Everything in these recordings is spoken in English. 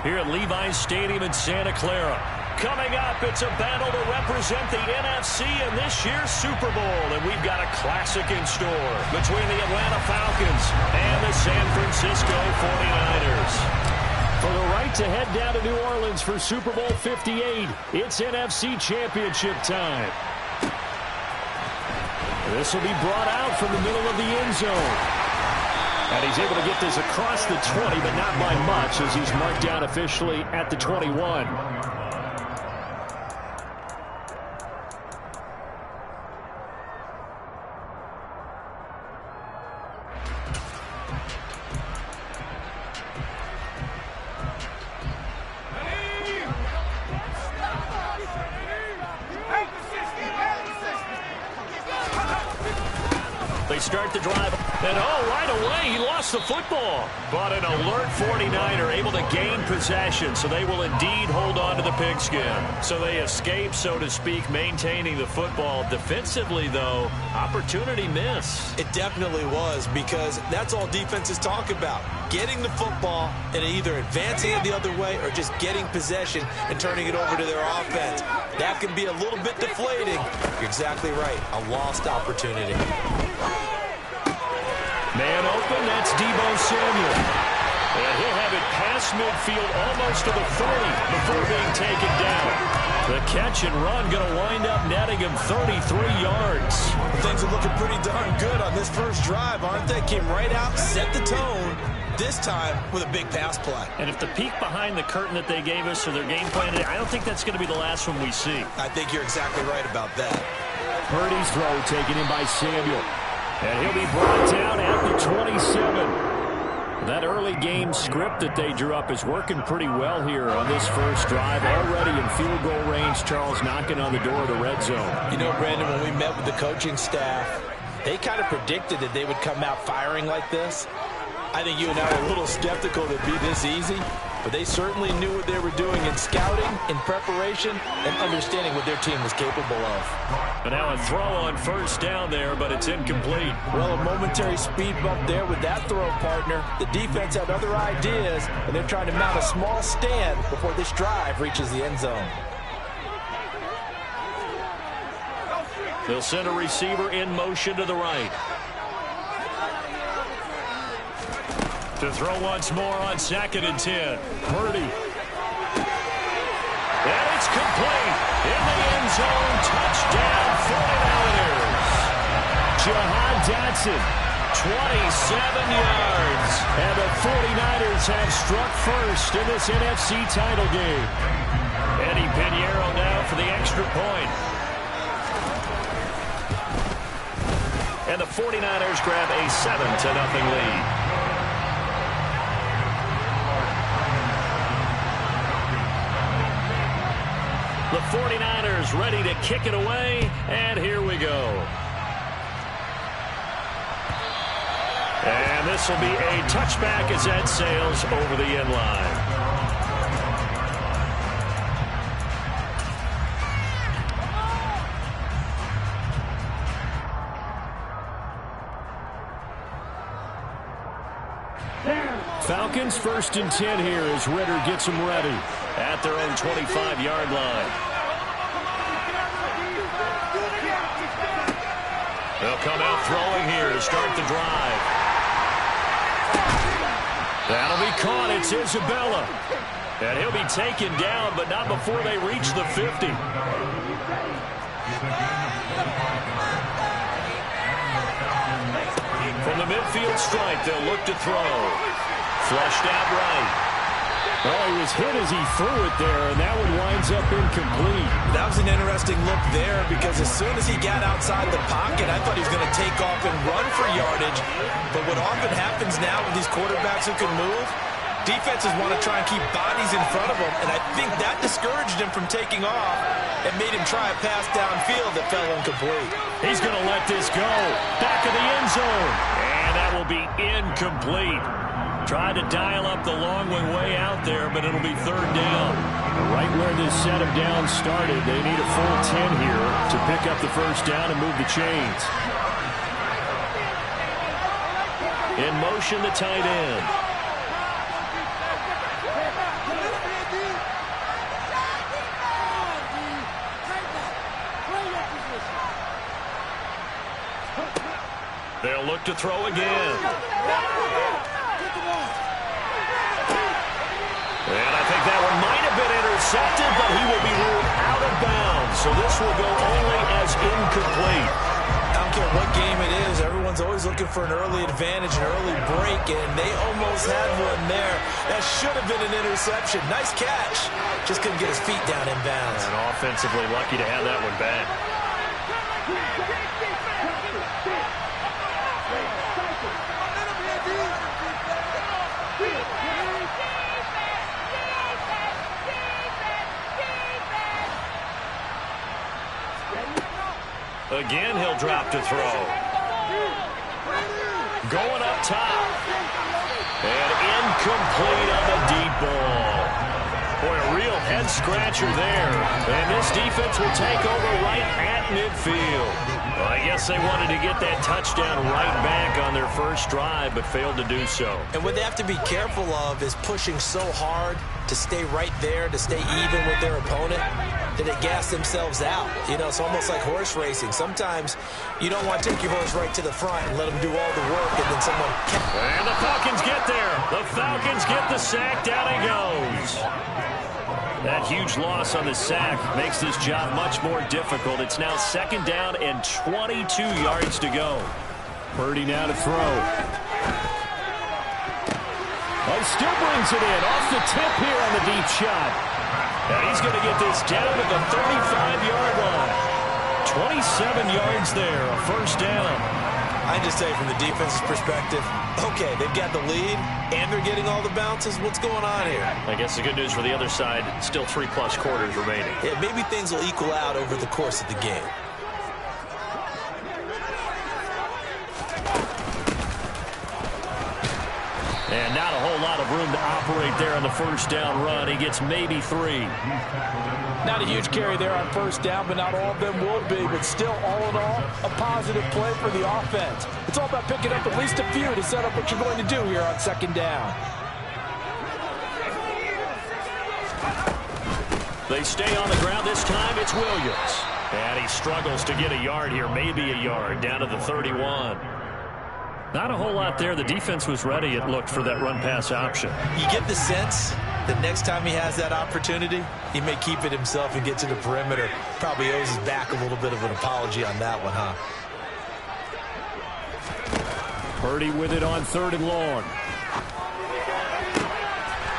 here at Levi's Stadium in Santa Clara. Coming up, it's a battle to represent the NFC in this year's Super Bowl, and we've got a classic in store between the Atlanta Falcons and the San Francisco 49ers. For the right to head down to New Orleans for Super Bowl 58, it's NFC Championship time. This will be brought out from the middle of the end zone. And he's able to get this across the 20, but not by much, as he's marked down officially at the 21. They start the drive, and right away, he lost the football. But an alert 49er able to gain possession, so they will indeed hold on to the pigskin. So they escape, so to speak, maintaining the football. Defensively, though, opportunity miss. It definitely was, because that's all defenses talk about. Getting the football and either advancing it the other way or just getting possession and turning it over to their offense. That can be a little bit deflating. You're exactly right. A lost opportunity. Man open, that's Deebo Samuel. And he'll have it past midfield almost to the 30 before being taken down. The catch and run going to wind up netting him 33 yards. Things are looking pretty darn good on this first drive, aren't they? Came right out, set the tone, this time with a big pass play. And if the peek behind the curtain that they gave us or their game plan, I don't think that's going to be the last one we see. I think you're exactly right about that. Purdy's throw taken in by Samuel. And he'll be brought down at the 27. That early game script that they drew up is working pretty well here on this first drive. Already in field goal range, Charles knocking on the door of the red zone. You know, Brandon, when we met with the coaching staff, they kind of predicted that they would come out firing like this. I think you and I are a little skeptical that it'd be this easy, but they certainly knew what they were doing in scouting, in preparation, and understanding what their team was capable of. But now a throw on first down there, but it's incomplete. Well, a momentary speed bump there with that throw, partner. The defense had other ideas, and they're trying to mount a small stand before this drive reaches the end zone. They'll send a receiver in motion to the right. To throw once more on 2nd and 10. Purdy. And it's complete. In the end zone. Touchdown 49ers. Jahan Dotson. 27 yards. And the 49ers have struck first in this NFC title game. Eddie Pinheiro now for the extra point. And the 49ers grab a 7-0 lead. The 49ers ready to kick it away, and here we go. And this will be a touchback as that sails over the end line. Falcons 1st and 10 here as Ritter gets them ready at their own 25-yard line. They'll come out throwing here to start the drive. That'll be caught. It's Isabella. And he'll be taken down, but not before they reach the 50. From the midfield strike, they'll look to throw. Flushed out right. Oh, he was hit as he threw it there, and that one winds up incomplete. That was an interesting look there, because as soon as he got outside the pocket, I thought he was going to take off and run for yardage. But what often happens now with these quarterbacks who can move, defenses want to try and keep bodies in front of them, and I think that discouraged him from taking off and made him try a pass downfield that fell incomplete. He's going to let this go. Back of the end zone. And that will be incomplete. Tried to dial up the long one way out there, but it'll be 3rd down. Right where this set of downs started, they need a full 10 here to pick up the first down and move the chains. In motion, the tight end. They'll look to throw again. And I think that one might have been intercepted, but he will be ruled out of bounds. So this will go only as incomplete. I don't care what game it is, everyone's always looking for an early advantage, an early break, and they almost had one there. That should have been an interception. Nice catch. Just couldn't get his feet down in bounds. And offensively lucky to have that one back. Again, he'll drop to throw. Going up top. And incomplete on the deep ball. Boy, a real head-scratcher there. And this defense will take over right at midfield. Well, I guess they wanted to get that touchdown right back on their first drive, but failed to do so. And what they have to be careful of is pushing so hard to stay right there, to stay even with their opponent, that they gas themselves out. You know, it's almost like horse racing. Sometimes you don't want to take your horse right to the front and let them do all the work, and then someone... And the Falcons get there. The Falcons get the sack. Down he goes. That huge loss on the sack makes this job much more difficult. It's now 2nd down and 22 yards to go. Purdy now to throw. Oh, still brings it in. Off the tip here on the deep shot. And he's going to get this down to the 35-yard line. 27 yards there, a first down. I just say from the defense's perspective, okay, they've got the lead, and they're getting all the bounces. What's going on here? I guess the good news for the other side, still 3+ quarters remaining. Yeah, maybe things will equal out over the course of the game. And not a whole lot of room to operate there on the first down run. He gets maybe 3. Not a huge carry there on first down, but not all of them will be. But still, all in all, a positive play for the offense. It's all about picking up at least a few to set up what you're going to do here on 2nd down. They stay on the ground. This time it's Williams. And he struggles to get a yard here, maybe a yard, down to the 31. Not a whole lot there. The defense was ready, it looked, for that run-pass option. You get the sense that next time he has that opportunity, he may keep it himself and get to the perimeter. Probably owes his back a little bit of an apology on that one, huh? Purdy with it on 3rd and long.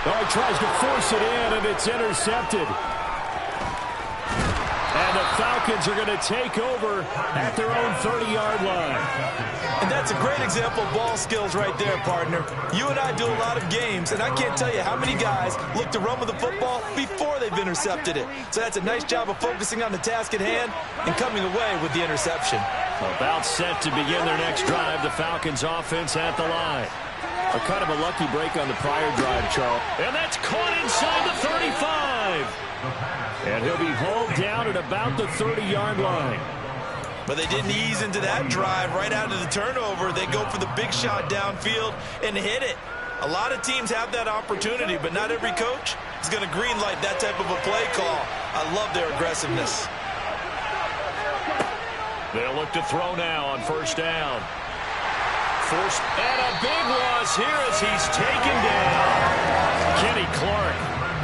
Oh, he tries to force it in, and it's intercepted. And the Falcons are going to take over at their own 30-yard line. And that's a great example of ball skills right there, partner. You and I do a lot of games, and I can't tell you how many guys look to run with the football before they've intercepted it. So that's a nice job of focusing on the task at hand and coming away with the interception. About set to begin their next drive, the Falcons offense at the line. A kind of a lucky break on the prior drive, Charles. And that's caught inside the 35. And he'll be hauled down at about the 30-yard line. But they didn't ease into that drive right out of the turnover. They go for the big shot downfield and hit it. A lot of teams have that opportunity, but not every coach is going to greenlight that type of a play call. I love their aggressiveness. They'll look to throw now on first down. Forced, and a big loss here as he's taken down. Kenny Clark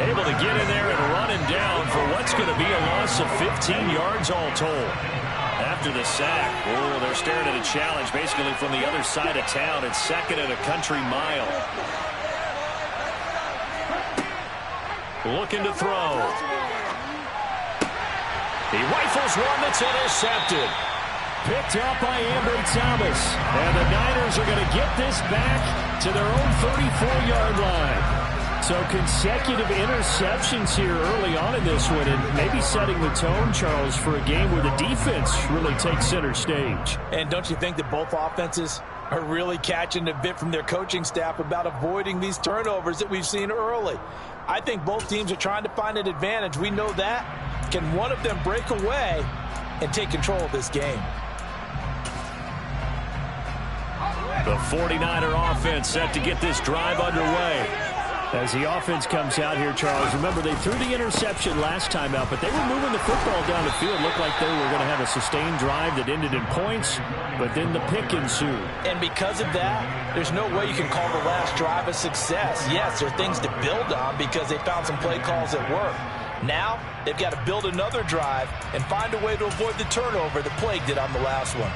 able to get in there and run him down for what's going to be a loss of 15 yards all told. After the sack, oh, they're staring at a challenge basically from the other side of town. It's 2nd and a country mile. Looking to throw. He rifles one that's intercepted. Picked up by Ambry Thomas. And the Niners are going to get this back to their own 34-yard line. So consecutive interceptions here early on in this one, and maybe setting the tone, Charles, for a game where the defense really takes center stage. And don't you think that both offenses are really catching a bit from their coaching staff about avoiding these turnovers that we've seen early? I think both teams are trying to find an advantage. We know that. Can one of them break away and take control of this game? The 49er offense set to get this drive underway. As the offense comes out here, Charles, remember they threw the interception last time out, but they were moving the football down the field. Looked like they were going to have a sustained drive that ended in points, but then the pick ensued. And because of that, there's no way you can call the last drive a success. Yes, there are things to build on because they found some play calls that work. Now, they've got to build another drive and find a way to avoid the turnover that plagued it on the last one.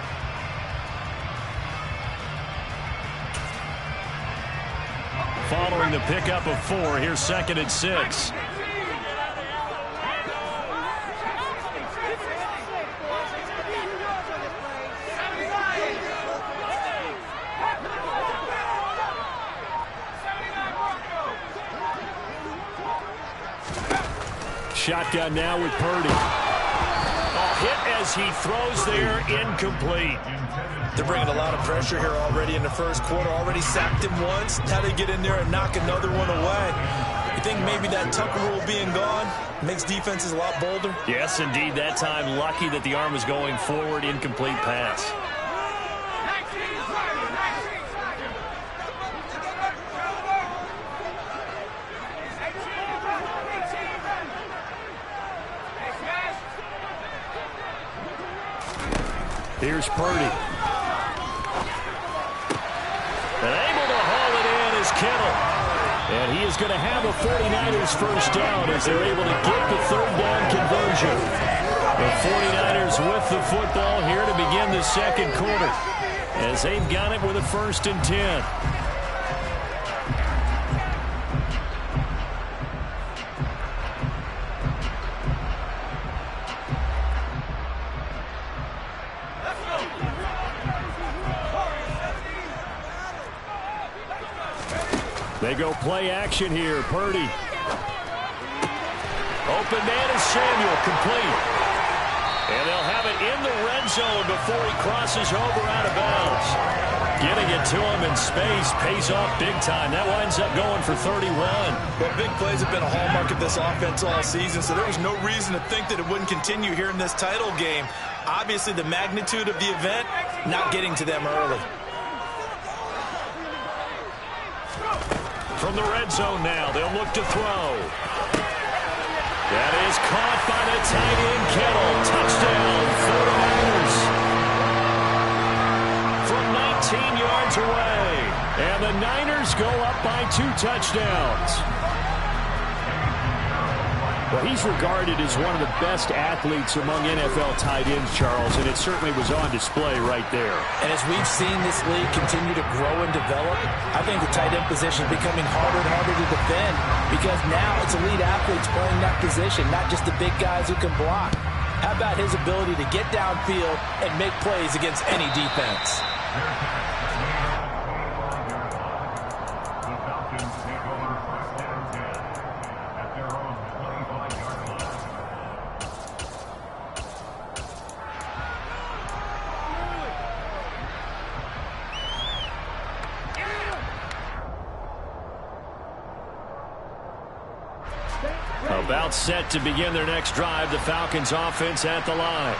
Following the pickup of 4, here's 2nd and 6. Shotgun now with Purdy. Hit as he throws there, incomplete. They're bringing a lot of pressure here already in the first quarter. Already sacked him once. Now they get in there and knock another one away. You think maybe that Tucker rule being gone makes defenses a lot bolder? Yes, indeed. That time, lucky that the arm was going forward. Incomplete pass. Here's Purdy. And able to haul it in is Kittle. And he is going to have a 49ers first down as they're able to get the 3rd down conversion. The 49ers with the football here to begin the 2nd quarter as they've got it with a 1st and 10. They go play action here. Purdy. Open man is Samuel, complete. And they'll have it in the red zone before he crosses over out of bounds. Getting it to him in space pays off big time. That winds up going for 31. Well, big plays have been a hallmark of this offense all season, so there was no reason to think that it wouldn't continue here in this title game. Obviously, the magnitude of the event not getting to them early. From the red zone now, they'll look to throw. That is caught by the tight end, Kittle. Touchdown, 49ers. From 19 yards away. And the Niners go up by 2 touchdowns. Well, he's regarded as one of the best athletes among NFL tight ends, Charles, and it certainly was on display right there. And as we've seen this league continue to grow and develop, I think the tight end position is becoming harder and harder to defend because now it's elite athletes playing that position, not just the big guys who can block. How about his ability to get downfield and make plays against any defense? About set to begin their next drive, the Falcons offense at the line.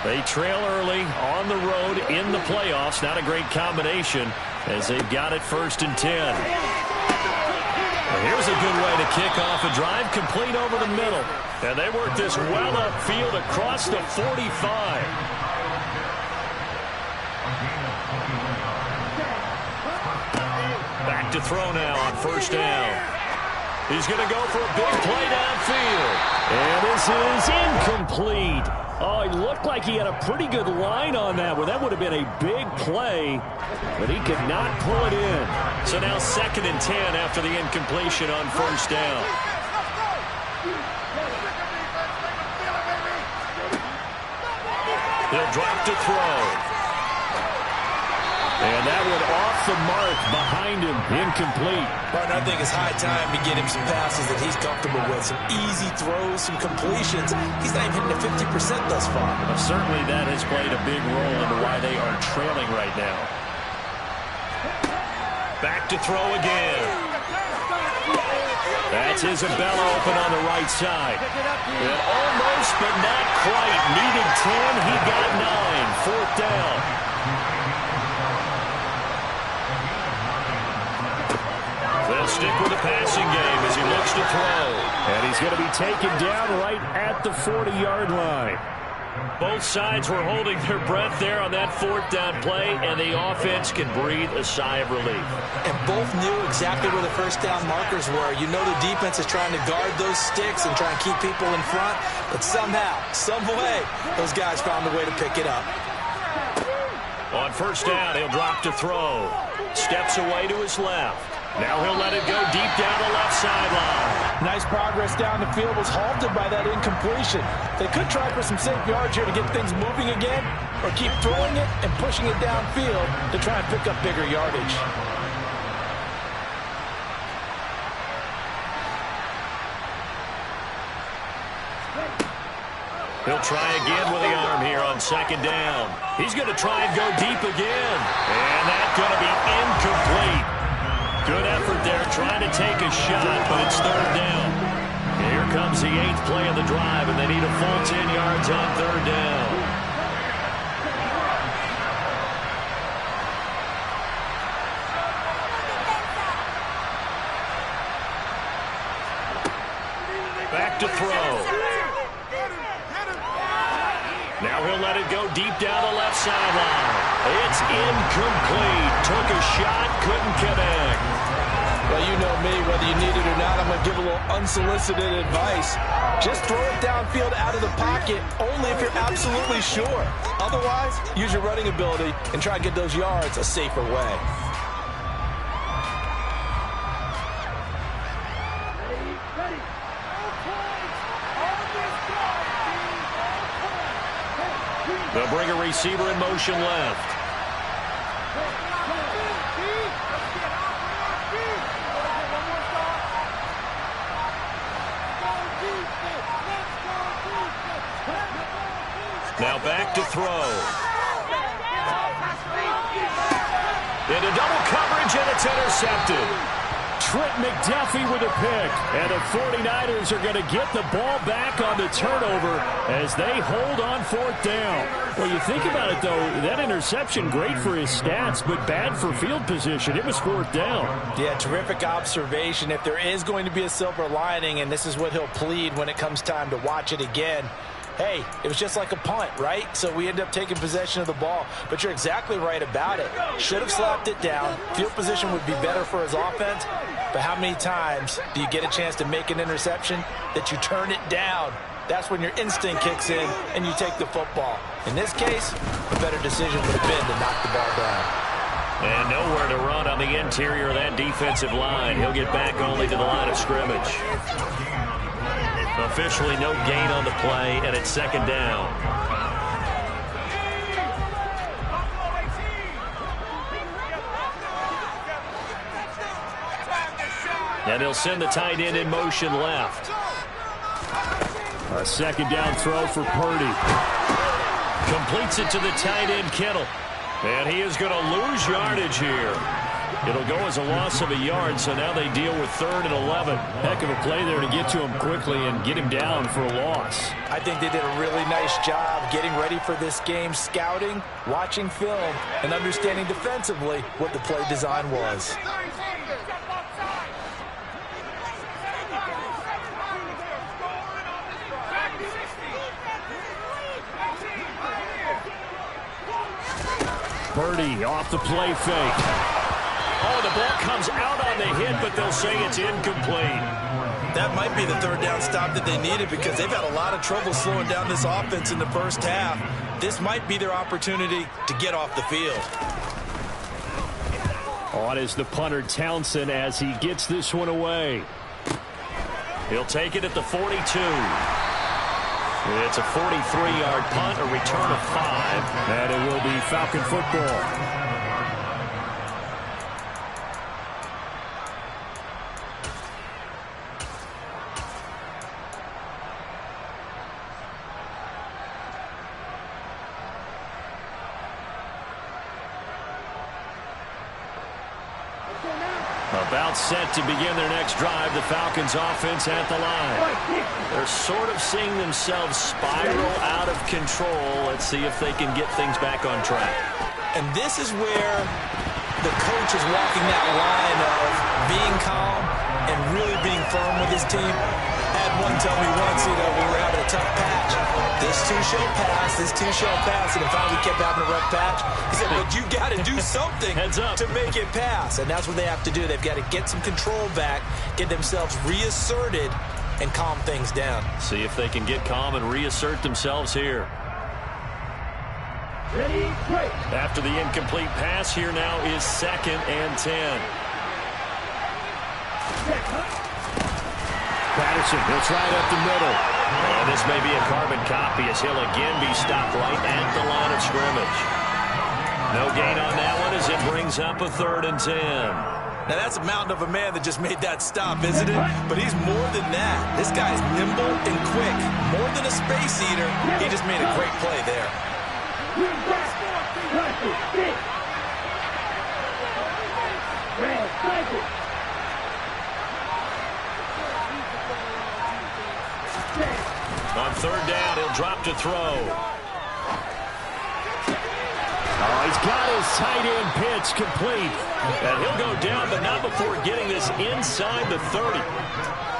They trail early on the road in the playoffs. Not a great combination as they've got it 1st and 10. Well, here's a good way to kick off a drive, complete over the middle. And they work this well upfield across the 45. Back to throw now on 1st down. He's going to go for a big play downfield. And this is incomplete. Oh, he looked like he had a pretty good line on that one. That would have been a big play, but he could not pull it in. So now 2nd and 10 after the incompletion on 1st down. He'll drop to throw. And that one off the mark behind him, incomplete. Martin, I think it's high time to get him some passes that he's comfortable with, some easy throws, some completions. He's not even hitting the 50% thus far. Well, certainly that has played a big role into why they are trailing right now. Back to throw again. That's Isabella open on the right side. And almost, but not quite. Needed 10, he got 9. 4th down. stick with the passing game as he looks to throw. And he's going to be taken down right at the 40-yard line. Both sides were holding their breath there on that 4th down play, and the offense can breathe a sigh of relief. And both knew exactly where the first down markers were. You know the defense is trying to guard those sticks and try and keep people in front, but somehow, some way, those guys found a way to pick it up. On 1st down, he'll drop to throw. Steps away to his left. Now he'll let it go deep down the left sideline. Nice progress down the field, was halted by that incompletion. They could try for some safe yards here to get things moving again, or keep throwing it and pushing it downfield to try and pick up bigger yardage. He'll try again with the arm here on 2nd down. He's going to try and go deep again. And that's going to be incomplete. Good effort there trying to take a shot, but it's 3rd down. Here comes the 8th play of the drive, and they need a full 10 yards on 3rd down. Back to throw. Now he'll let it go deep down the left sideline. It's incomplete. Took a shot, couldn't connect. Well, you know me, whether you need it or not, I'm going to give a little unsolicited advice. Just throw it downfield out of the pocket, only if you're absolutely sure. Otherwise, use your running ability and try and get those yards a safer way. They'll bring a receiver in motion left. Now back to throw. Into double coverage, and it's intercepted. Trent McDuffie with a pick. And the 49ers are going to get the ball back on the turnover as they hold on 4th down. Well, you think about it, though, that interception, great for his stats, but bad for field position. It was 4th down. Yeah, terrific observation. If there is going to be a silver lining, and this is what he'll plead when it comes time to watch it again, hey, it was just like a punt, right? So we end up taking possession of the ball. But you're exactly right about it. Should have slapped it down. Field position would be better for his offense. But how many times do you get a chance to make an interception that you turn it down? That's when your instinct kicks in and you take the football. In this case, a better decision would have been to knock the ball down. And nowhere to run on the interior of that defensive line. He'll get back only to the line of scrimmage. Officially no gain on the play, and it's 2nd down. And he'll send the tight end in motion left. A 2nd down throw for Purdy. Completes it to the tight end, Kittle. And he is going to lose yardage here. It'll go as a loss of a yard, so now they deal with 3rd and 11. Heck of a play there to get to him quickly and get him down for a loss. I think they did a really nice job getting ready for this game, scouting, watching film, and understanding defensively what the play design was. Purdy off the play fake. Oh, the ball comes out on the hit, but they'll say it's incomplete. That might be the 3rd down stop that they needed because they've had a lot of trouble slowing down this offense in the first half. This might be their opportunity to get off the field. On is the punter Townsend as he gets this one away. He'll take it at the 42. It's a 43-yard punt, a return of 5. And it will be Falcon football. About set to begin their next drive, the Falcons offense at the line. They're sort of seeing themselves spiral out of control. Let's see if they can get things back on track. And this is where the coach is walking that line of being calm and really being firm with his team. I had one tell me once, when we were having a tough patch, this too shall pass, this too shall pass, and if finally kept having a rough patch, he said, but you got to do something to make it pass, and that's what they have to do. They've got to get some control back, get themselves reasserted, and calm things down. See if they can get calm and reassert themselves here. After the incomplete pass, here now is 2nd and 10. Patterson, he'll try it up the middle. And this may be a carbon copy as he'll again be stopped right at the line of scrimmage. No gain on that one as it brings up a 3rd and 10. Now that's a mountain of a man that just made that stop, isn't it? But he's more than that. This guy is nimble and quick. More than a space eater, he just made a great play there. On 3rd down, he'll drop to throw. Oh, he's got his tight end pitch complete. And he'll go down, but not before getting this inside the 30.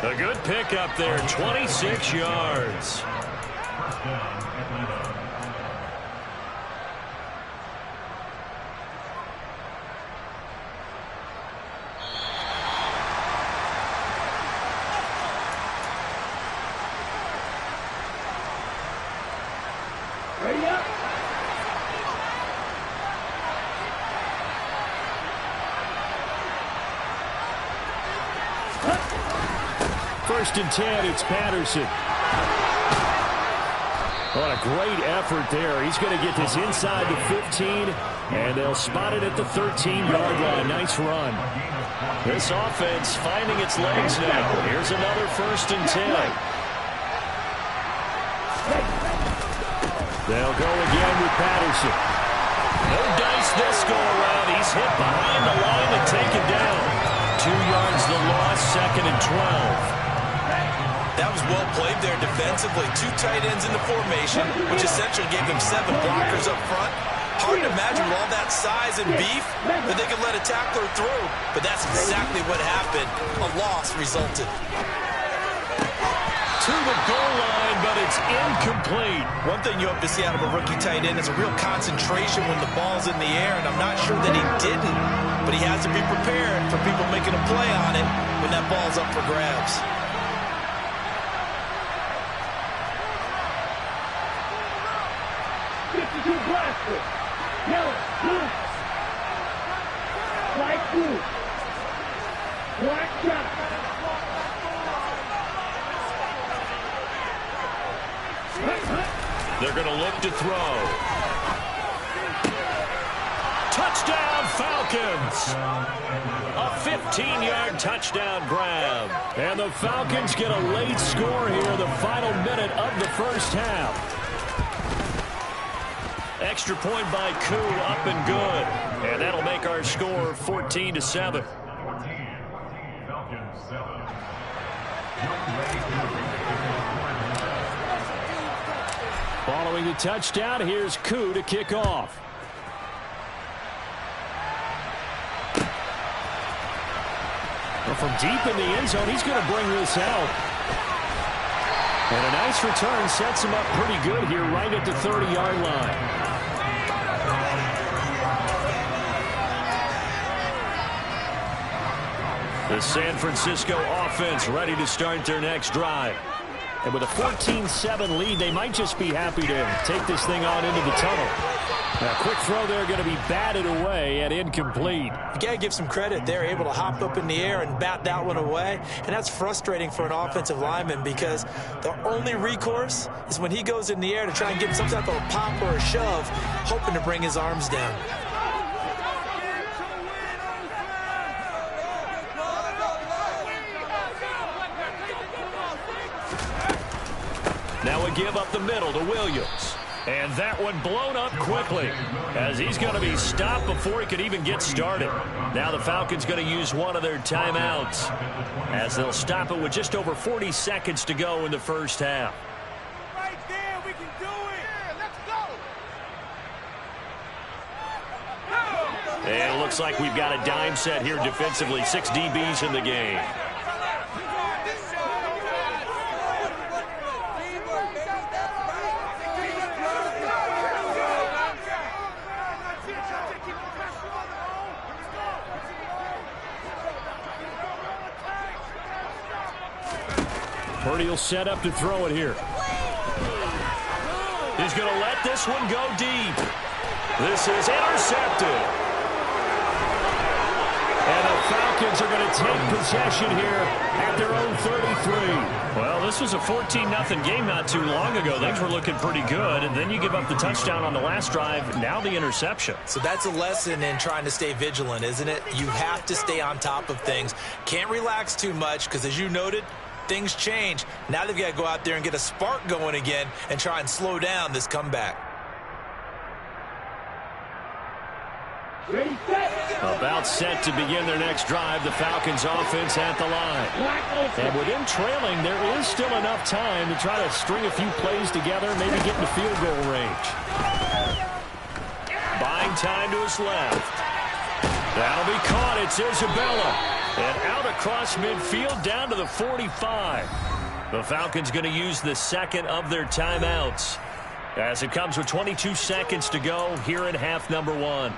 A good pickup there, 26 yards. First and 10, it's Patterson. What a great effort there. He's going to get this inside the 15, and they'll spot it at the 13-yard line. Nice run. This offense finding its legs now. Here's another 1st and 10. They'll go again with Patterson. No dice this go around. He's hit behind the line and taken down. 2 yards the loss, 2nd and 12. That was well played there defensively. 2 tight ends in the formation, which essentially gave them 7 blockers up front. Hard to imagine with all that size and beef that they could let a tackler through. But that's exactly what happened. A loss resulted. To the goal line, but it's incomplete. One thing you hope to see out of a rookie tight end is a real concentration when the ball's in the air, and I'm not sure that he didn't. But he has to be prepared for people making a play on it when that ball's up for grabs. They're going to look to throw. Touchdown, Falcons! A 15-yard touchdown grab. And the Falcons get a late score here, the final minute of the first half. Extra point by Koo, up and good. And that'll make our score 14-7. Following the touchdown, here's Koo to kick off. Well, from deep in the end zone, he's going to bring this out. And a nice return sets him up pretty good here right at the 30-yard line. The San Francisco offense ready to start their next drive. And with a 14-7 lead, they might just be happy to take this thing on into the tunnel. Now, quick throw there going to be batted away and incomplete. You got to give some credit. They're able to hop up in the air and bat that one away. And that's frustrating for an offensive lineman because the only recourse is when he goes in the air to try and give him some type of a pop or a shove, hoping to bring his arms down. Now a give up the middle to Williams. And that one blown up quickly as he's going to be stopped before he could even get started. Now the Falcons going to use one of their timeouts as they'll stop it with just over 40 seconds to go in the first half. Right there, we can do it. Yeah, let's go. And it looks like we've got a dime set here defensively. 6 DBs in the game. Purdy will set up to throw it here. He's going to let this one go deep. This is intercepted. And the Falcons are going to take possession here at their own 33. Well, this was a 14-0 game not too long ago. Things were looking pretty good, and then you give up the touchdown on the last drive. Now the interception. So that's a lesson in trying to stay vigilant, isn't it? You have to stay on top of things. Can't relax too much because, as you noted, things change. Now they've got to go out there and get a spark going again and try and slow down this comeback. About set to begin their next drive, the Falcons offense at the line. And with them trailing, there is still enough time to try to string a few plays together, maybe get into field goal range. Buying time to his left. That'll be caught. It's Isabella. And out across midfield down to the 45. The Falcons going to use the second of their timeouts as it comes with 22 seconds to go here in half number 1.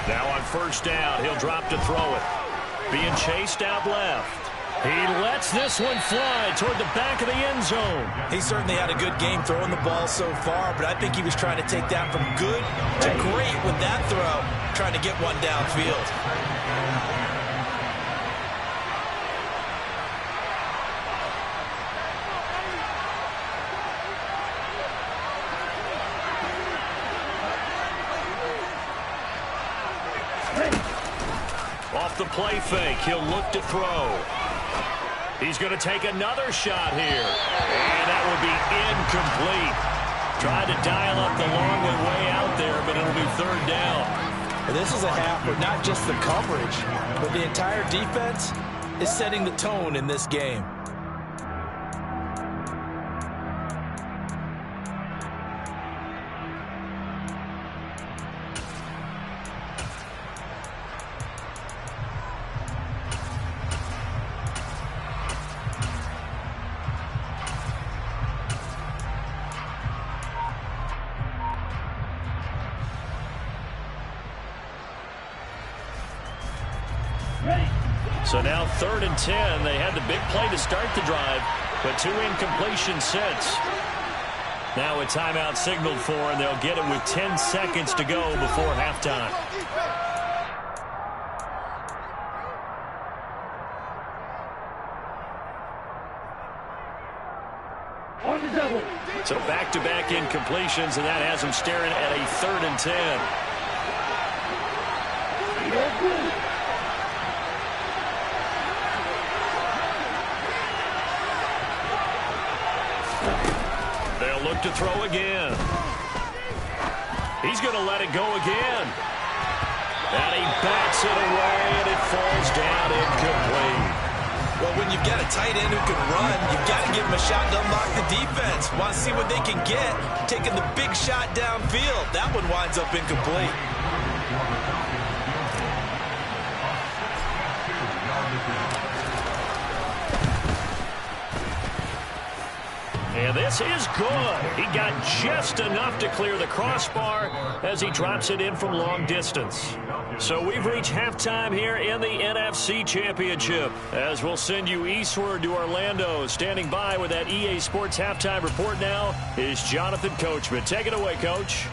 Now on first down, he'll drop to throw it. Being chased out left. He lets this one fly toward the back of the end zone. He certainly had a good game throwing the ball so far, but I think he was trying to take that from good to great with that throw, trying to get one downfield. Off the play fake, he'll look to throw. He's going to take another shot here. And that will be incomplete. Tried to dial up the long one way out there, but it'll be third down. This is a half where not just the coverage, but the entire defense is setting the tone in this game. So now 3rd and 10. They had the big play to start the drive, but 2 incompletions since. Now a timeout signaled for, and they'll get it with 10 seconds to go before halftime. So back-to-back incompletions, and that has them staring at a 3rd and 10. They'll look to throw again. He's going to let it go again. And he bats it away, and it falls down incomplete. Well, when you've got a tight end who can run, you've got to give him a shot to unlock the defense. Want to see what they can get, taking the big shot downfield. That one winds up incomplete. And this is good. He got just enough to clear the crossbar as he drops it in from long distance. So we've reached halftime here in the NFC Championship, as we'll send you eastward to Orlando. Standing by with that EA Sports halftime report now is Jonathan Coachman. Take it away, Coach.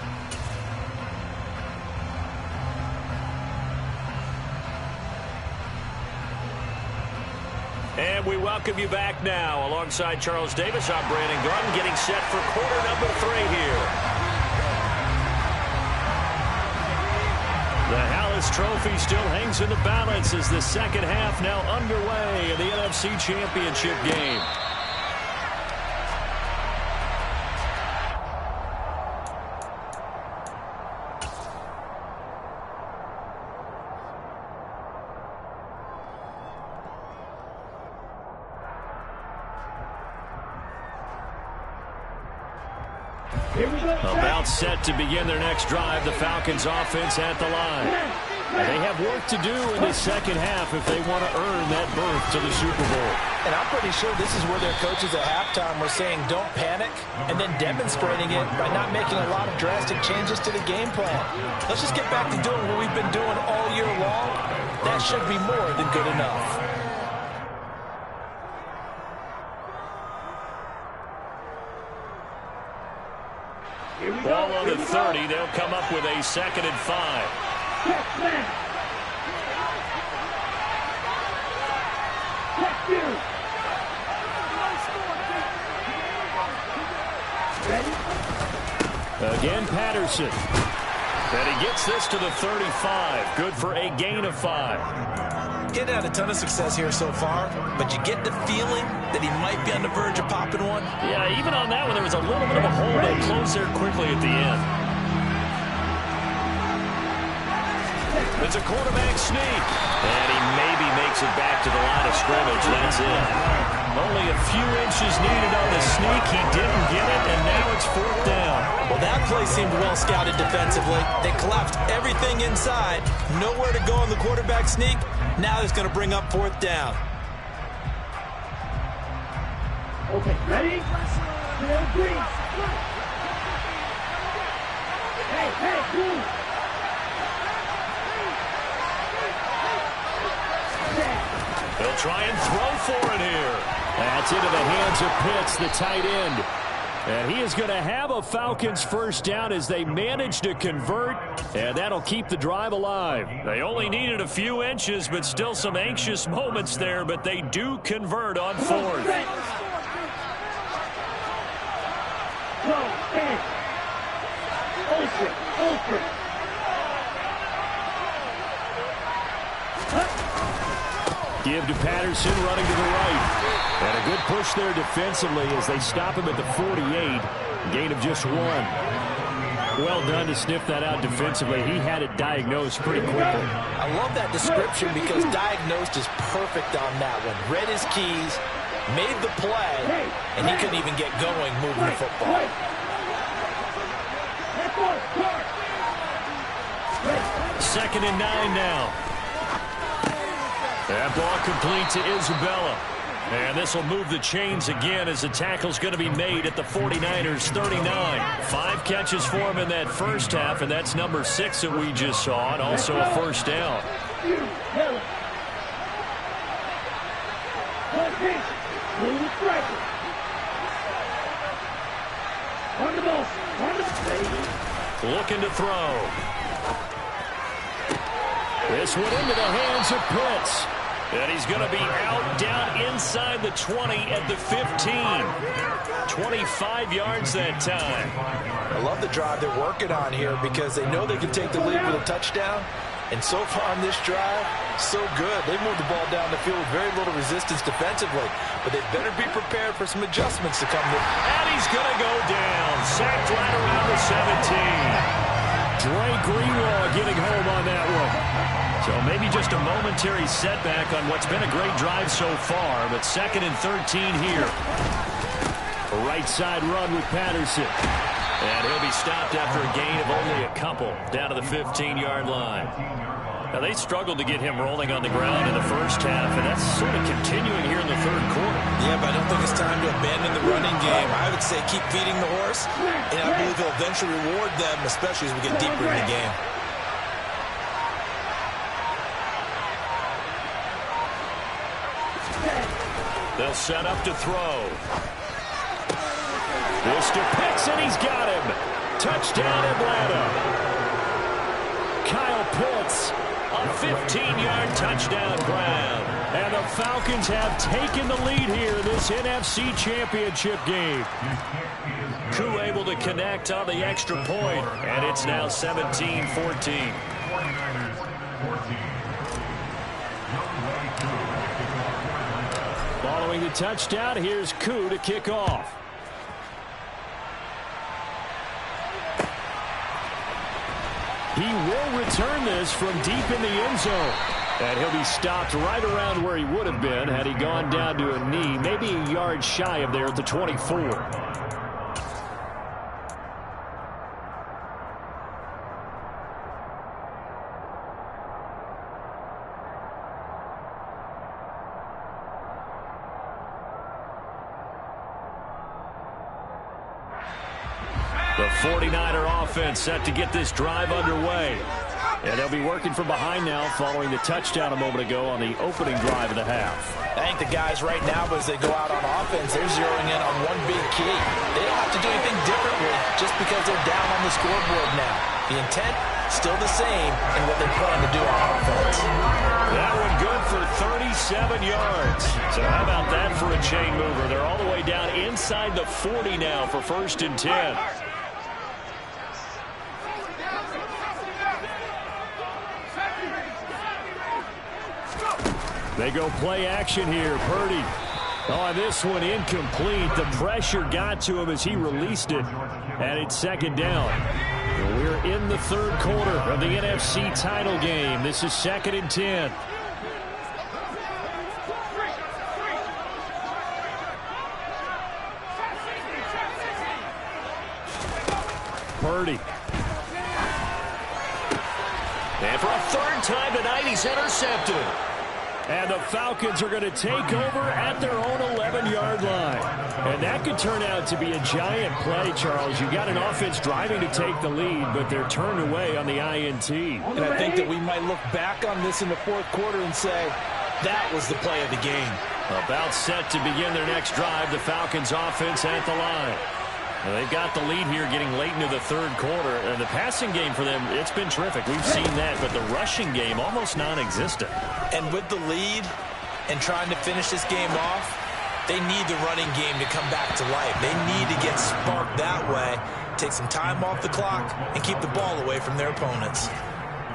And we welcome you back now. Alongside Charles Davis, I'm Brandon Garden, getting set for quarter number 3 here. The Hallis Trophy still hangs in the balance as the second half now underway in the NFC Championship game. About set to begin their next drive, the Falcons offense at the line. They have work to do in the second half if they want to earn that berth to the Super Bowl. And I'm pretty sure this is where their coaches at halftime were saying don't panic, and then demonstrating it by not making a lot of drastic changes to the game plan. Let's just get back to doing what we've been doing all year long. That should be more than good enough. Ball on the 30. They'll come up with a 2nd and 5. Again, Patterson. And he gets this to the 35. Good for a gain of 5. Getting had a ton of success here so far, but you get the feeling that he might be on the verge of popping one. Yeah, even on that one, there was a little bit of a hole that closed there quickly at the end. It's a quarterback sneak. And he maybe makes it back to the line of scrimmage. That's it. Only a few inches needed on the sneak. He didn't get it, and now it's 4th down. Well, that play seemed well scouted defensively. They collapsed everything inside. Nowhere to go on the quarterback sneak. Now it's going to bring up 4th down. Okay, ready? Hey, cool. They'll try and throw for it here. That's into the hands of Pitts, the tight end. And he is going to have a Falcons first down as they manage to convert, and that'll keep the drive alive. They only needed a few inches, but still some anxious moments there, but they do convert on 4th. Give to Patterson, running to the right. And a good push there defensively as they stop him at the 48. Gain of just 1. Well done to sniff that out defensively. He had it diagnosed pretty quickly. I love that description because diagnosed is perfect on that one. Read his keys, made the play, and he couldn't even get going moving the football. 2nd and 9 now. That ball complete to Isabella. And this will move the chains again as the tackle's going to be made at the 49ers 39. 5 catches for him in that first half, and that's number 6 that we just saw, and also a first down. Looking to throw. This one into the hands of Pitts. And he's going to be out down inside the 20 at the 15. 25 yards that time. I love the drive they're working on here because they know they can take the lead with a touchdown. And so far on this drive, so good. They moved the ball down the field with very little resistance defensively. But they better be prepared for some adjustments to come. And he's going to go down. Sacked right around the 17. Dre Greenlaw getting home on that one. So maybe just a momentary setback on what's been a great drive so far, but 2nd and 13 here. A right side run with Patterson. And he'll be stopped after a gain of only a couple down to the 15-yard line. Now, they struggled to get him rolling on the ground in the first half, and that's sort of continuing here in the 3rd quarter. Yeah, but I don't think it's time to abandon the running game. I would say keep feeding the horse, and I believe he'll eventually reward them, especially as we get deeper in the game. They'll set up to throw. This to Pitts, and he's got him. Touchdown, Atlanta. Kyle Pitts, a 15-yard touchdown grab. And the the Falcons have taken the lead here in this NFC Championship game. Koo able to connect on the extra point, and it's now 17-14. Following the touchdown, here's Koo to kick off. He will return this from deep in the end zone. And he'll be stopped right around where he would have been had he gone down to a knee, maybe a yard shy of there at the 24. The 49er offense set to get this drive underway. And they'll be working from behind now following the touchdown a moment ago on the opening drive of the half. I think the guys right now, as they go out on offense, they're zeroing in on one big key. They don't have to do anything differently just because they're down on the scoreboard now. The intent, still the same in what they plan to do on offense. That one good for 37 yards. So how about that for a chain mover? They're all the way down inside the 40 now for 1st and 10. They go play action here. Purdy. Oh, this one incomplete. The pressure got to him as he released it. And it's 2nd down. We're in the 3rd quarter of the NFC title game. This is 2nd and 10. Purdy. And for a 3rd time tonight, he's intercepted. And the Falcons are going to take over at their own 11-yard line. And that could turn out to be a giant play, Charles. You got an offense driving to take the lead, but they're turned away on the INT. And I think that we might look back on this in the 4th quarter and say, that was the play of the game. About set to begin their next drive, the Falcons offense at the line. Well, they've got the lead here getting late into the 3rd quarter. And the passing game for them, it's been terrific. We've seen that, but the rushing game almost non-existent. And with the lead and trying to finish this game off, they need the running game to come back to life. They need to get sparked that way, take some time off the clock, and keep the ball away from their opponents.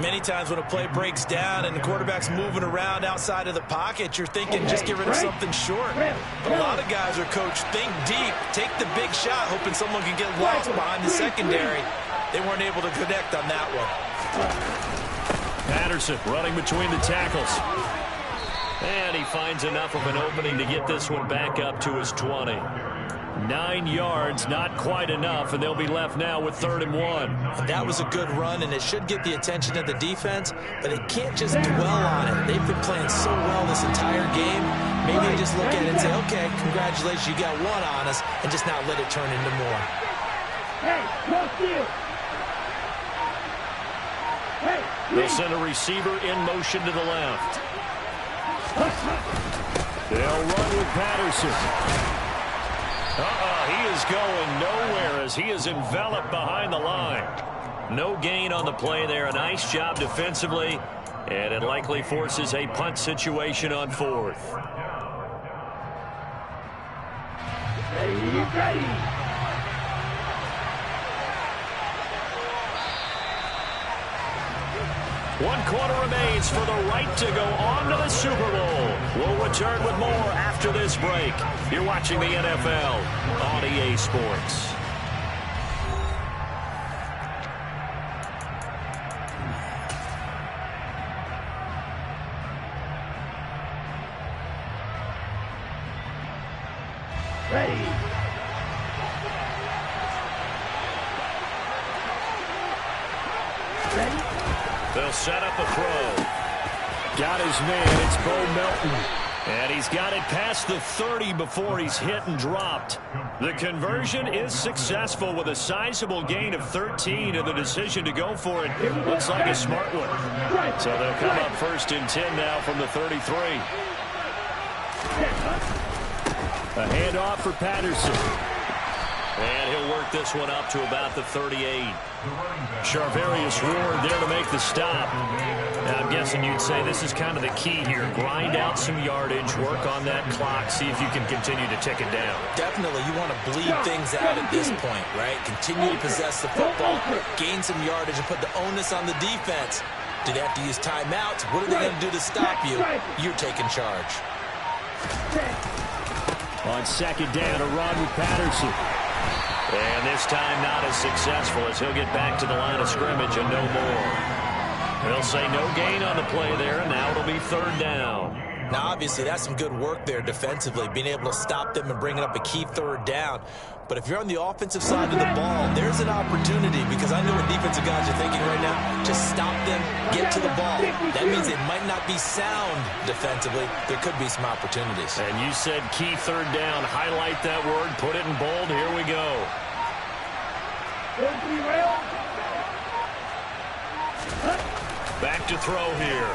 Many times when a play breaks down and the quarterback's moving around outside of the pocket, you're thinking just get rid of something short. But a lot of guys are coached, think deep, take the big shot, hoping someone can get lost behind the secondary. They weren't able to connect on that one. Patterson running between the tackles. And he finds enough of an opening to get this one back up to his 20. 9 yards, not quite enough, and they'll be left now with 3rd and 1. That was a good run, and it should get the attention of the defense, but it can't just dwell on it. They've been playing so well this entire game. Maybe they just look at it and say, okay, congratulations, you got one on us, and just not let it turn into more. Hey, no steal. Hey, they'll send a receiver in motion to the left. They'll run with Patterson. He is going nowhere as he is enveloped behind the line. No gain on the play there. A nice job defensively, and it likely forces a punt situation on 4th. Ready. 1 quarter remains for the right to go on to the Super Bowl. We'll return with more after this break. You're watching the NFL on EA Sports. Ready. They'll set up a throw. Got his man. It's Bo Melton. And he's got it past the 30 before he's hit and dropped. The conversion is successful with a sizable gain of 13, and the decision to go for it looks like a smart one. So they'll come up 1st and 10 now from the 33. A handoff for Patterson. And he'll work this one up to about the 38. Charvarius Ward there to make the stop. Now, I'm guessing you'd say this is kind of the key here. Grind out some yardage, work on that clock, see if you can continue to tick it down. Definitely, you want to bleed things out at this point, right? Continue to possess the football, gain some yardage, and put the onus on the defense. Do they have to use timeouts? What are they going to do to stop you? You're taking charge. On second down, a run with Patterson. And this time not as successful as he'll get back to the line of scrimmage and no more. They'll say no gain on the play there, and now it'll be third down. Now, obviously, that's some good work there defensively, being able to stop them and bringing up a key third down. But if you're on the offensive side of the ball, there's an opportunity, because I know what defensive guys are thinking right now. Just stop them, get to the ball. That means it might not be sound defensively. There could be some opportunities. And you said key third down. Highlight that word, put it in bold. Here we go. Back to throw here.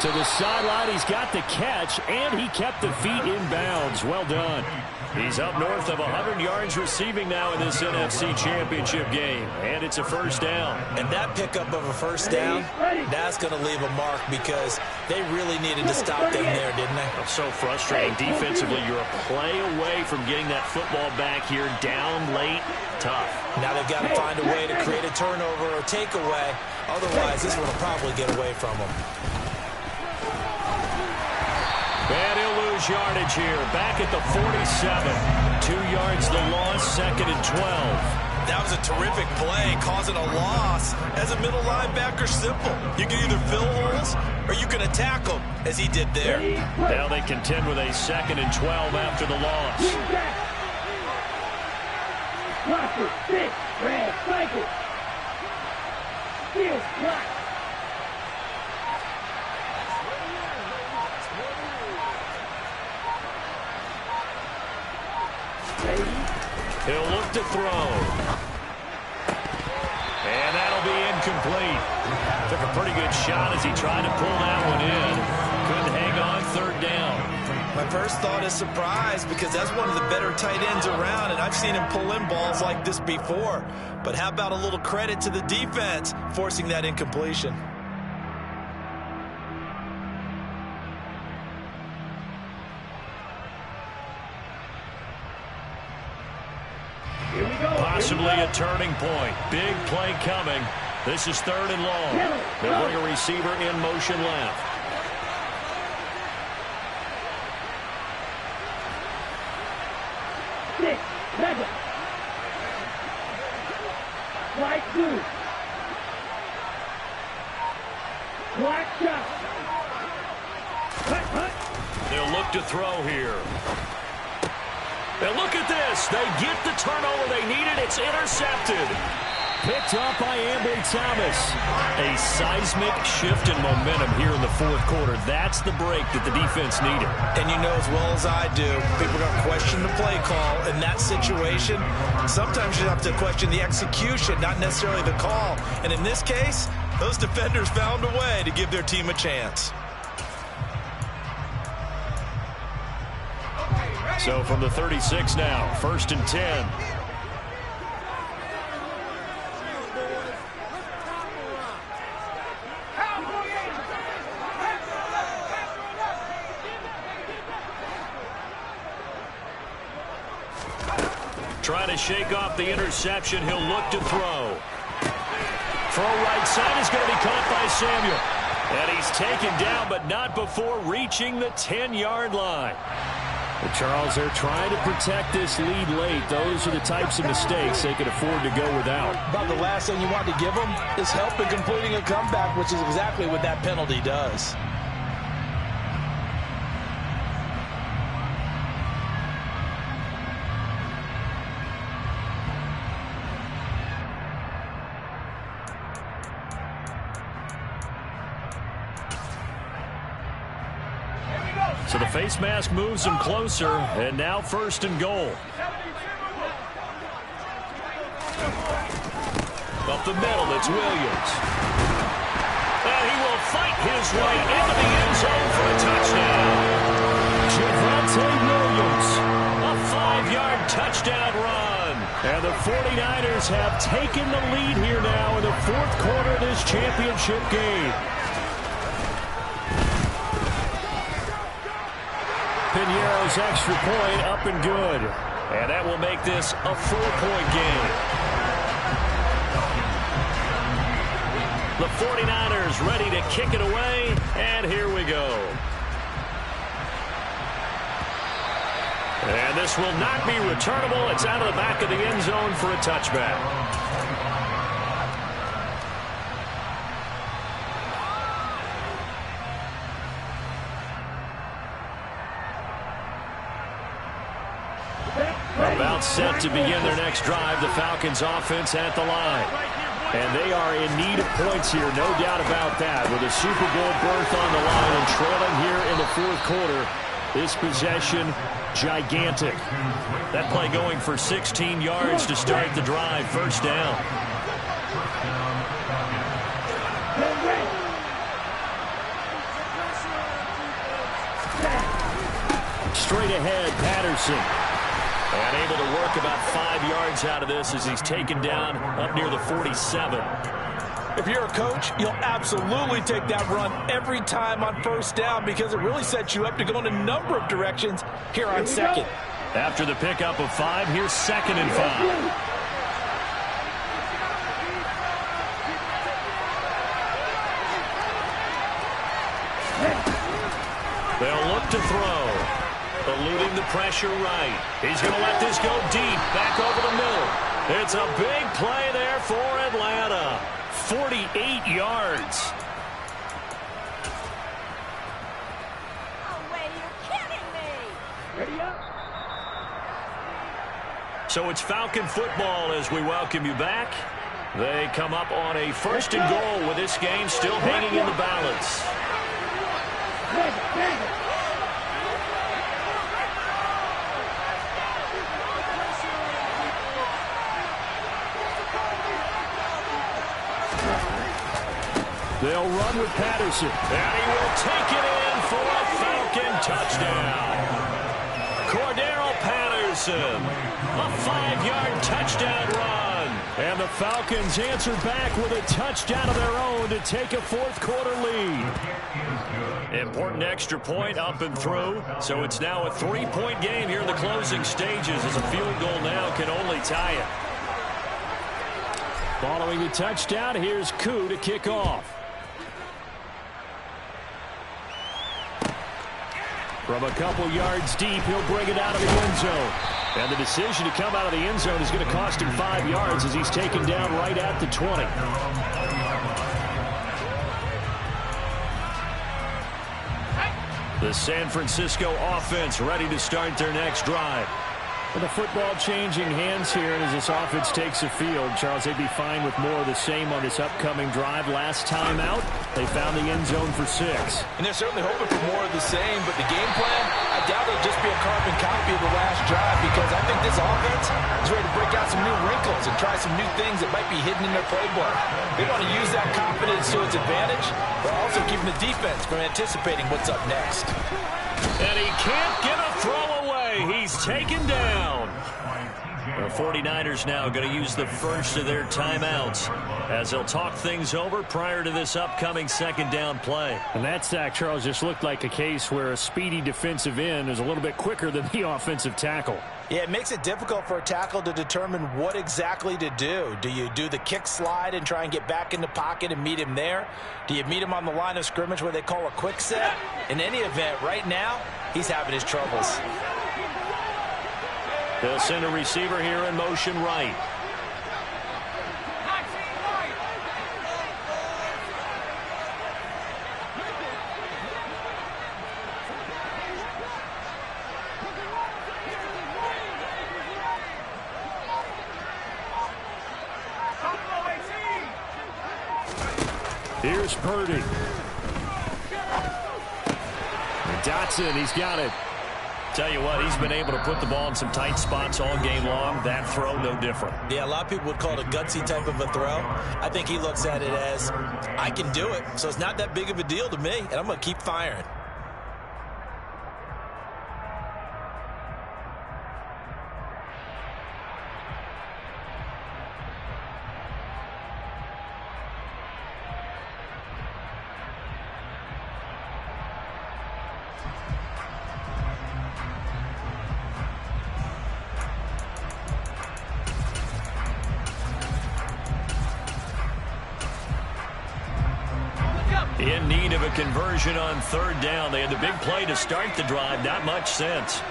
To the sideline, he's got the catch, and he kept the feet in bounds. Well done. He's up north of 100 yards receiving now in this NFC Championship game. And it's a first down. And that pickup of a first down, that's going to leave a mark, because they really needed to stop them there, didn't they? It's so frustrating. Defensively, you're a play away from getting that football back here down late. Tough. Now they've got to find a way to create a turnover or takeaway. Otherwise, this one will probably get away from them. And he'll lose yardage here. Back at the 47. 2 yards the loss, second and 12. That was a terrific play, causing a loss. As a middle linebacker, simple. You can either fill holes or you can attack them, as he did there. Now they contend with a second and 12 after the loss. He'll look to throw. And that'll be incomplete. Took a pretty good shot as he tried to pull that one in. Couldn't hang on, third down. My first thought is surprise, because that's one of the better tight ends around, and I've seen him pull in balls like this before. But how about a little credit to the defense forcing that incompletion? Possibly a turning point. Big play coming. This is third and long. They'll bring a receiver in motion left. Right two. Black shot. They'll look to throw here. And look at this. They get the turnover they needed. It's intercepted. Picked up by Ambry Thomas. A seismic shift in momentum here in the fourth quarter. That's the break that the defense needed. And you know as well as I do, people are going to question the play call in that situation. Sometimes you have to question the execution, not necessarily the call. And in this case, those defenders found a way to give their team a chance. So from the 36 now, first and 10. Trying to shake off the interception. He'll look to throw. Throw right side is going to be caught by Samuel. And he's taken down, but not before reaching the 10-yard line. Well, Charles, they're trying to protect this lead late. Those are the types of mistakes they can afford to go without. About the last thing you want to give them is help in completing a comeback, which is exactly what that penalty does. So the face mask moves him closer, and now first and goal. Up the middle, it's Williams. And he will fight his way into the end zone for a touchdown. Javonte Williams, a And the 49ers have taken the lead here now in the fourth quarter of this championship game. Piñeiro's extra point up and good. And that will make this a 4-point game. The 49ers ready to kick it away, and here we go. And this will not be returnable. It's out of the back of the end zone for a touchback. About set to begin their next drive. The Falcons offense at the line. And they are in need of points here, no doubt about that. With a Super Bowl berth on the line and trailing here in the fourth quarter, this possession, gigantic. That play going for 16 yards to start the drive. First down. Straight ahead, Patterson. And able to work about 5 yards out of this as he's taken down up near the 47. If you're a coach, you'll absolutely take that run every time on first down because it really sets you up to go in a number of directions here on second. After the pickup of 5, here's 2nd and 5. They'll look to throw. Eluding the pressure right. He's going to let this go deep. Back over the middle. It's a big play there for Atlanta. 48 yards. Oh, wait, you're kidding me. Ready up. So it's Falcon football as we welcome you back. They come up on a 1st and goal with this game still hanging in the balance. They'll run with Patterson. And he will take it in for a Falcon touchdown. Cordero Patterson, a 5-yard touchdown run. And the Falcons answer back with a touchdown of their own to take a fourth quarter lead. Important extra point up and through. So it's now a 3-point game here in the closing stages as a field goal now can only tie it. Following the touchdown, here's Koo to kick off. From a couple yards deep, he'll bring it out of the end zone. And the decision to come out of the end zone is going to cost him 5 yards as he's taken down right at the 20. The San Francisco offense ready to start their next drive. With the football changing hands here as this offense takes the field, Charles, they'd be fine with more of the same on this upcoming drive. Last time out, they found the end zone for 6. And they're certainly hoping for more of the same, but the game plan, I doubt it'll just be a carbon copy of the last drive because I think this offense is ready to break out some new wrinkles and try some new things that might be hidden in their playbook. They want to use that confidence to its advantage, but also keeping the defense from anticipating what's up next. And he can't get a throw away. He's taken down. The 49ers now going to use the first of their timeouts as they'll talk things over prior to this upcoming 2nd down play. And that sack, Charles, just looked like a case where a speedy defensive end is a little bit quicker than the offensive tackle. Yeah, it makes it difficult for a tackle to determine what exactly to do. Do you do the kick slide and try and get back in the pocket and meet him there? Do you meet him on the line of scrimmage where they call a quick set? In any event, right now, he's having his troubles. They'll send a receiver here in motion right. Here's Purdy. Dotson, he's got it. Tell you what, he's been able to put the ball in some tight spots all game long. That throw, no different. Yeah, a lot of people would call it a gutsy type of a throw. I think he looks at it as, I can do it, so it's not that big of a deal to me, and I'm going to keep firing. In need of a conversion on third down. They had the big play to start the drive. Not much sense.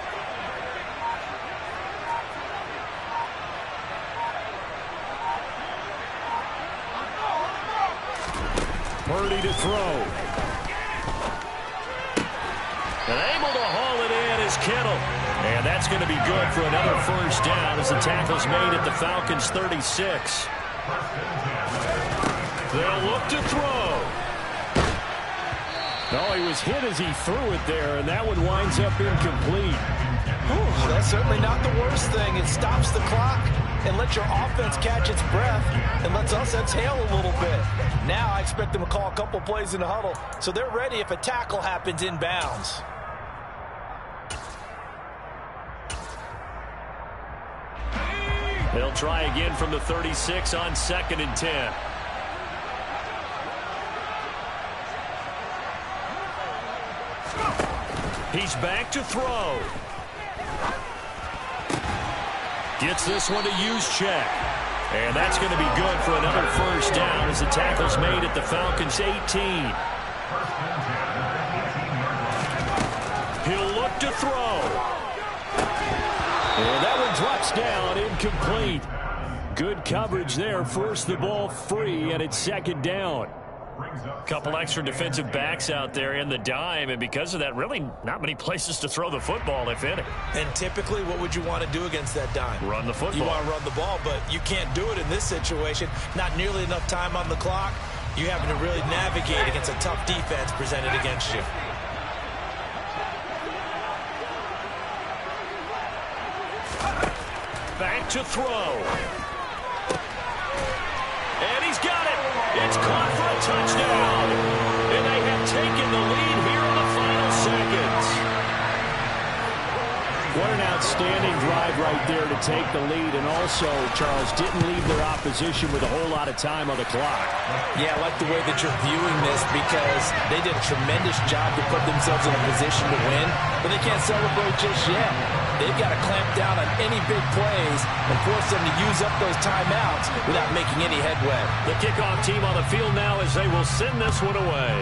Purdy to throw. And able to haul it in is Kittle. And that's going to be good for another first down as the tackle's made at the Falcons' 36. They'll look to throw. No, he was hit as he threw it there, and that one winds up incomplete. Ooh, that's certainly not the worst thing. It stops the clock and lets your offense catch its breath and lets us exhale a little bit. Now I expect them to call a couple plays in the huddle so they're ready if a tackle happens inbounds. They'll try again from the 36 on 2nd and 10. He's back to throw. Gets this one to use check. And that's going to be good for another first down as the tackle's made at the Falcons' 18. He'll look to throw. And that one drops down, incomplete. Good coverage there, forced the ball free, and it's 2nd down. Couple extra defensive backs out there in the dime, and because of that, really not many places to throw the football, if any. And typically, what would you want to do against that dime? Run the football. You want to run the ball, but you can't do it in this situation. Not nearly enough time on the clock. You having to really navigate against a tough defense presented against you. Back to throw. And he's got it. It's caught for a touchdown. And they have taken the lead here in the final seconds. What an outstanding drive right there to take the lead. And also, Charles, didn't leave their opposition with a whole lot of time on the clock. Yeah, I like the way that you're viewing this because they did a tremendous job to put themselves in a position to win, but they can't celebrate just yet. They've got to clamp down on any big plays and force them to use up those timeouts without making any headway. The kickoff team on the field now as they will send this one away.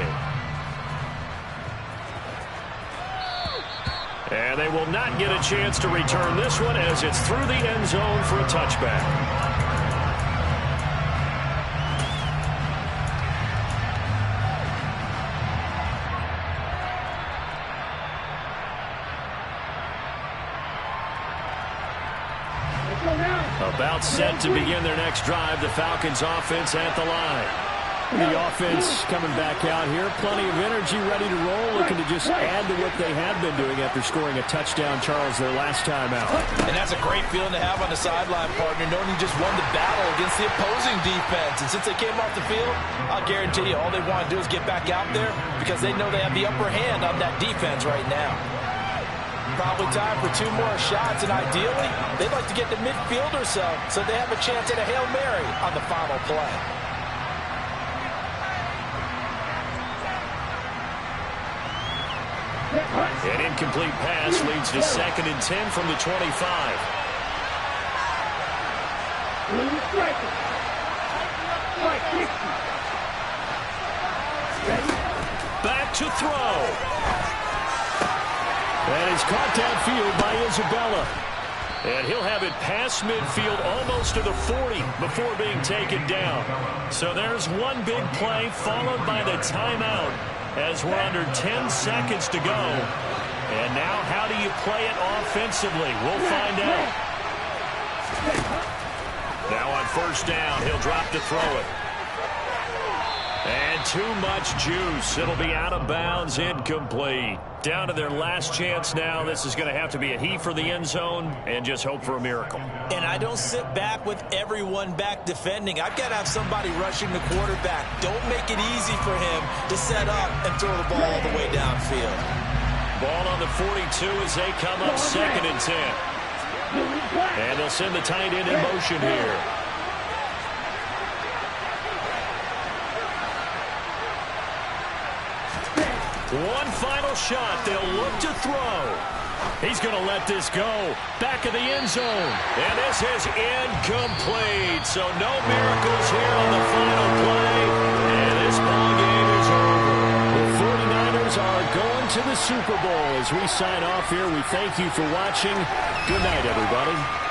And they will not get a chance to return this one as it's through the end zone for a touchback. About set to begin their next drive. The Falcons offense at the line. The offense coming back out here. Plenty of energy, ready to roll, looking to just add to what they have been doing after scoring a touchdown, Charles, their last time out. And that's a great feeling to have on the sideline, partner, knowing you just won the battle against the opposing defense. And since they came off the field, I'll guarantee you all they want to do is get back out there because they know they have the upper hand on that defense right now. Probably time for 2 more shots, and ideally, they'd like to get to midfield or so they have a chance at a Hail Mary on the final play. An incomplete pass leads to 2nd and 10 from the 25. Back to throw. And he's caught downfield by Isabella. And he'll have it past midfield almost to the 40 before being taken down. So there's one big play followed by the timeout as we're under 10 seconds to go. And now how do you play it offensively? We'll find out. Now on first down, he'll drop to throw it. And too much juice. It'll be out of bounds, incomplete. Down to their last chance now. This is going to have to be a heave for the end zone and just hope for a miracle. And I don't sit back with everyone back defending. I've got to have somebody rushing the quarterback. Don't make it easy for him to set up and throw the ball all the way downfield. Ball on the 42 as they come up 2nd and 10. And they'll send the tight end in motion here. One final shot. They'll look to throw. He's going to let this go. Back of the end zone. And this is incomplete. So no miracles here on the final play. And this ball game is over. Falcons are going to the Super Bowl. As we sign off here, we thank you for watching. Good night, everybody.